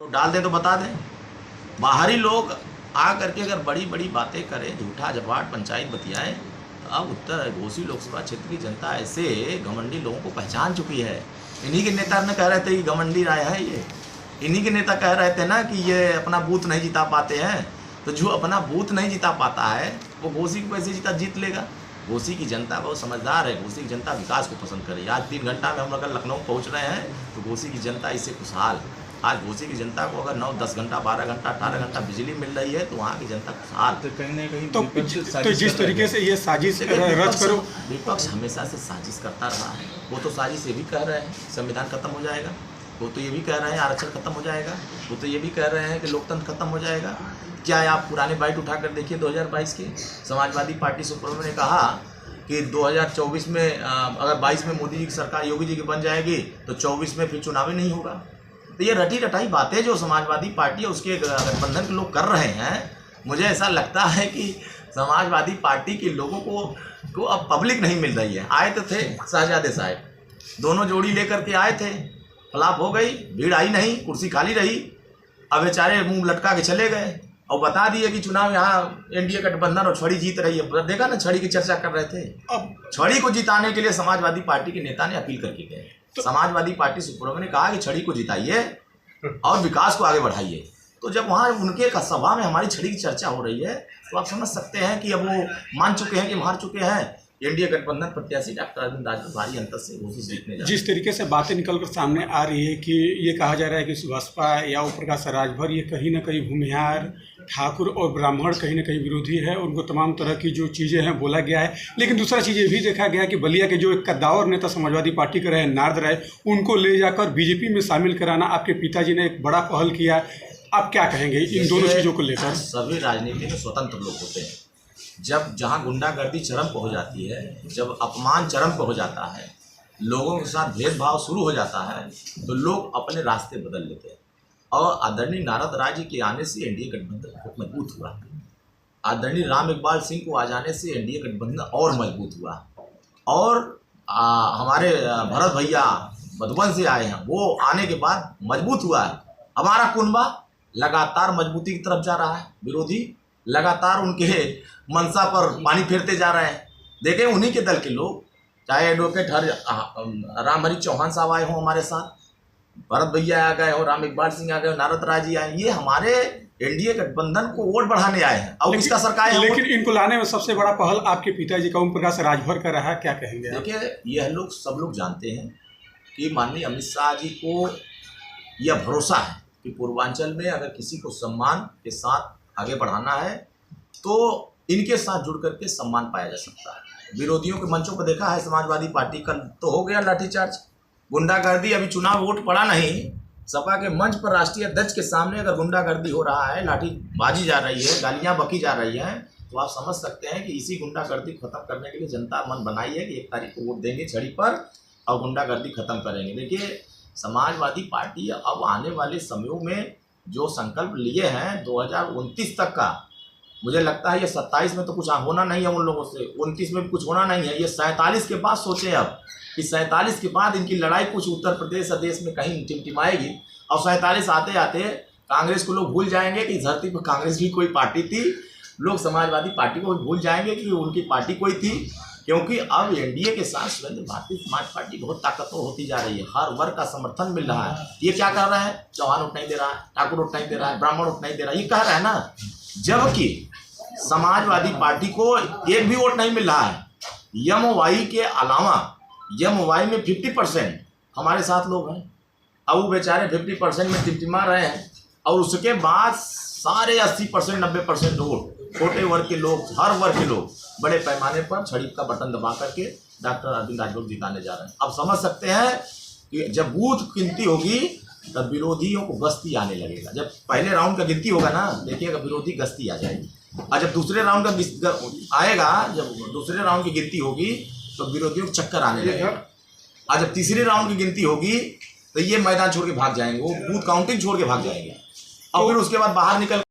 डाल दें तो बता दें। बाहरी लोग आ करके अगर बड़ी बड़ी बातें करें, झूठा झपाट पंचायत बतियाएं, तो अब उत्तर घोसी लोकसभा क्षेत्र की जनता ऐसे घमंडी लोगों को पहचान चुकी है। इन्हीं के नेता ने कह रहे थे कि घमंडी राय है ये, इन्हीं के नेता कह रहे थे ना कि ये अपना बूथ नहीं जिता पाते हैं। तो जो अपना बूथ नहीं जिता पाता है वो घोसी को कैसे जीत लेगा। घोसी की जनता बहुत समझदार है, घोसी की जनता विकास को पसंद करे। आज 3 घंटा में हम अगर लखनऊ पहुंच रहे हैं तो घोसी की जनता इससे खुशहाल। आज घोसी की जनता को अगर 9-10 घंटा 12 घंटा 18 घंटा बिजली मिल रही है तो वहाँ की जनता खुशहाल। तो कहीं ना कहीं तो जिस तरीके से ये साजिश रच करो, विपक्ष हमेशा से साजिश करता रहा है। वो तो साजिश ये भी कह रहे हैं संविधान खत्म हो जाएगा, वो तो ये भी कह रहे हैं आरक्षण खत्म हो जाएगा, वो तो ये भी कह रहे हैं कि लोकतंत्र खत्म हो जाएगा। क्या आप पुराने बाइट उठाकर देखिए 2022 के समाजवादी पार्टी सुप्रीमो ने कहा कि 2024 में अगर 22 में मोदी जी की सरकार योगी जी की बन जाएगी तो 24 में फिर चुनाव ही नहीं होगा। तो ये रटी रटाई बातें जो समाजवादी पार्टी उसके गठबंधन के लोग कर रहे हैं, मुझे ऐसा लगता है कि समाजवादी पार्टी के लोगों को अब पब्लिक नहीं मिल रही है। आए तो थे शहजादे साहब, दोनों जोड़ी लेकर के आए थे, फ्लॉप हो गई, भीड़ आई नहीं, कुर्सी खाली रही, अब बेचारे मुंह लटका के चले गए और बता दिए कि चुनाव यहाँ एनडीए गठबंधन और छड़ी जीत रही है। देखा ना, छड़ी की चर्चा कर रहे थे। अब छड़ी को जिताने के लिए समाजवादी पार्टी के नेता ने अपील करके गए। तो समाजवादी पार्टी सुप्रीमो ने कहा कि छड़ी को जिताइए और विकास को आगे बढ़ाइए। तो जब वहाँ उनके सभा में हमारी छड़ी की चर्चा हो रही है तो आप समझ सकते हैं कि अब वो मान चुके हैं कि हार चुके हैं। एनडीए गठबंधन प्रत्याशी डॉक्टर अरविंद राजभर भारी अंतर से घोसी जीतने जा रहे हैं। जिस तरीके से बातें निकलकर सामने आ रही है कि ये कहा जा रहा है कि बसपा या ओम प्रकाश राजभर ये कहीं ना कहीं भूमिहार, ठाकुर और ब्राह्मण कहीं ना कहीं विरोधी है, उनको तमाम तरह की जो चीज़ें हैं बोला गया है। लेकिन दूसरा चीज़ ये भी देखा गया कि बलिया के जो एक कद्दावर नेता समाजवादी पार्टी के रहे नारद राय, उनको ले जाकर बीजेपी में शामिल कराना आपके पिताजी ने एक बड़ा पहल किया। आप क्या कहेंगे इन दोनों चीज़ों को लेकर? सभी राजनीति में स्वतंत्र लोग होते हैं। जब जहाँ गुंडागर्दी चरम पर हो जाती है, जब अपमान चरम पर हो जाता है, लोगों के साथ भेदभाव शुरू हो जाता है, तो लोग अपने रास्ते बदल लेते हैं। और आदरणीय नारद राय जी के आने से एनडीए गठबंधन बहुत मजबूत हुआ। आदरणीय राम इकबाल सिंह को आ जाने से एनडीए गठबंधन और मजबूत हुआ। और हमारे भरत भैया मधुबन से आए हैं, वो आने के बाद मजबूत हुआ है। हमारा कुनबा लगातार मजबूती की तरफ जा रहा है। विरोधी लगातार उनके मनसा पर पानी फेरते जा रहे हैं। देखें उन्हीं के दल के लोग, चाहे एडवोकेट रामहरि चौहान साहब आए हों हमारे साथ, भरत भैया आ गए हो, राम इकबाल सिंह आ गए, नारद राय जी आए, ये हमारे एनडीए गठबंधन को वोट बढ़ाने आए हैं। और किसका सरकार है? लेकिन इनको लाने में सबसे बड़ा पहल आपके पिताजी का ओम प्रकाश राजभर का रहा। क्या कहेंगे? देखिए यह लोग सब लोग जानते हैं कि माननीय अमित शाह जी को यह भरोसा है कि पूर्वांचल में अगर किसी को सम्मान के साथ आगे बढ़ाना है तो इनके साथ जुड़ करके सम्मान पाया जा सकता है। विरोधियों के मंचों पर देखा है समाजवादी पार्टी का तो हो गया लाठीचार्ज, गुंडागर्दी। अभी चुनाव वोट पड़ा नहीं, सपा के मंच पर राष्ट्रीय अध्यक्ष के सामने अगर गुंडागर्दी हो रहा है, लाठीबाजी जा रही है, गालियां बकी जा रही हैं, तो आप समझ सकते हैं कि इसी गुंडागर्दी खत्म करने के लिए जनता मन बनाई है कि 1 तारीख को वोट देंगे छड़ी पर और गुंडागर्दी खत्म करेंगे। देखिए समाजवादी पार्टी अब आने वाले समयों में जो संकल्प लिए हैं 2029 तक का, मुझे लगता है ये 27 में तो कुछ होना नहीं है उन लोगों से, 29 में भी कुछ होना नहीं है। ये 47 के बाद सोचे अब कि 47 के बाद इनकी लड़ाई कुछ उत्तर प्रदेश देश में कहीं टिमटिमाएगी और 47 आते आते कांग्रेस को लोग भूल जाएंगे कि धरती पर कांग्रेस भी कोई पार्टी थी। लोग समाजवादी पार्टी को भूल जाएंगे कि उनकी पार्टी कोई थी, क्योंकि अब एनडीए के साथ सुरेंद्र भारतीय समाज पार्टी बहुत ताकतवर होती जा रही है। हर वर्ग का समर्थन मिल रहा है। ये क्या कर रहा है? चौहान वोट नहीं दे रहा है, ठाकुर वोट नहीं दे रहा है, ब्राह्मण वोट नहीं दे रहा है, ये कह रहा है ना। जबकि समाजवादी पार्टी को एक भी वोट नहीं मिल रहा है। यमवाई के अलावा यमवाई में 50% हमारे साथ लोग हैं। अब वो बेचारे 50% में टिमटिमा रहे हैं और उसके बाद सारे 80% 90% वोट छोटे वर्ग के लोग, हर वर्ग के लोग बड़े पैमाने पर छड़ी का बटन दबा करके डॉक्टर अरविंद राजभर जिताने जा रहे हैं। अब समझ सकते हैं कि जब बूथ गिनती होगी तब विरोधियों को गश्ती आने लगेगा। जब पहले राउंड का गिनती होगा ना, देखिएगा विरोधी गश्ती आ जाएगी। और जब दूसरे राउंड का आएगा, जब दूसरे राउंड की गिनती होगी तो विरोधियों को चक्कर आने लगेगा। और जब तीसरे राउंड की गिनती होगी तो ये मैदान छोड़ के भाग जाएंगे, वो बूथ काउंटिंग छोड़ के भाग जाएंगे और फिर उसके बाद बाहर निकल